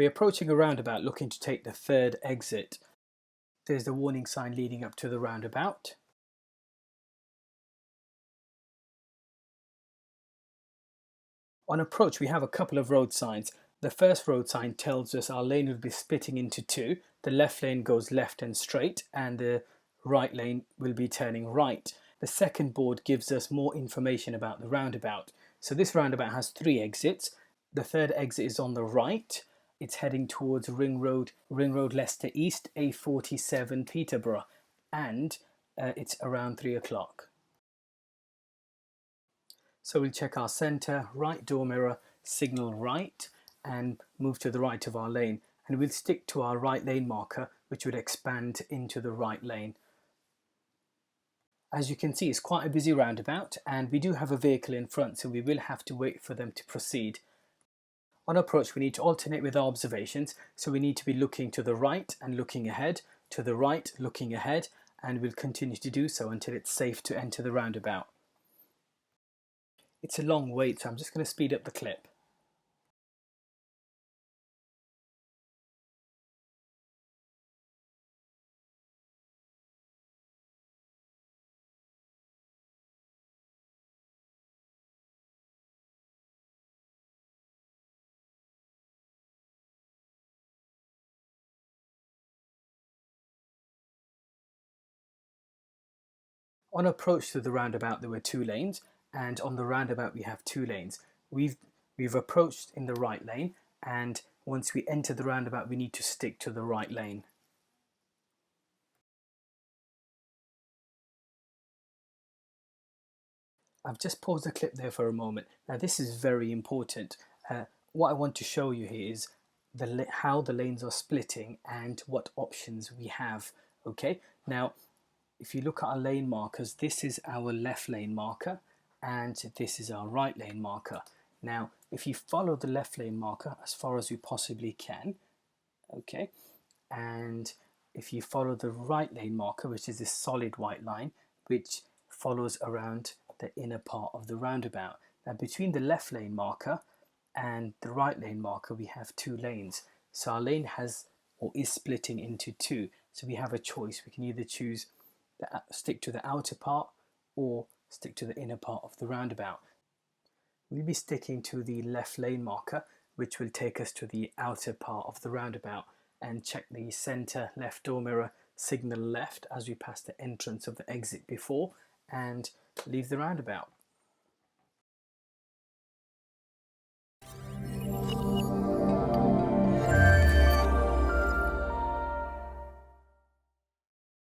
We're approaching a roundabout looking to take the third exit. There's the warning sign leading up to the roundabout. On approach, we have a couple of road signs. The first road sign tells us our lane will be splitting into two. The left lane goes left and straight, and the right lane will be turning right. The second board gives us more information about the roundabout. So this roundabout has 3 exits. The third exit is on the right. It's heading towards Ring Road, Leicester East, A47 Peterborough, and it's around 3 o'clock. So we'll check our centre, right door mirror, signal right, and move to the right of our lane. And we'll stick to our right lane marker, which would expand into the right lane. As you can see, it's quite a busy roundabout, and we do have a vehicle in front, so we will have to wait for them to proceed. On approach, we need to alternate with our observations, so we need to be looking to the right and looking ahead, to the right, looking ahead, and we'll continue to do so until it's safe to enter the roundabout. It's a long wait, so I'm just going to speed up the clip. On approach to the roundabout, there were 2 lanes, and on the roundabout we have 2 lanes. We've approached in the right lane, and once we enter the roundabout we need to stick to the right lane. I've just paused the clip there for a moment. Now this is very important. What I want to show you here is how the lanes are splitting and what options we have. Okay, now if you look at our lane markers, this is our left lane marker and this is our right lane marker. Now, if you follow the left lane marker as far as you possibly can, okay, and if you follow the right lane marker, which is this solid white line, which follows around the inner part of the roundabout. Now, between the left lane marker and the right lane marker, we have 2 lanes. So our lane has or is splitting into 2. So we have a choice. We can either choose stick to the outer part or stick to the inner part of the roundabout. We'll be sticking to the left lane marker, which will take us to the outer part of the roundabout, and check the centre left door mirror, signal left as we pass the entrance of the exit before, and leave the roundabout.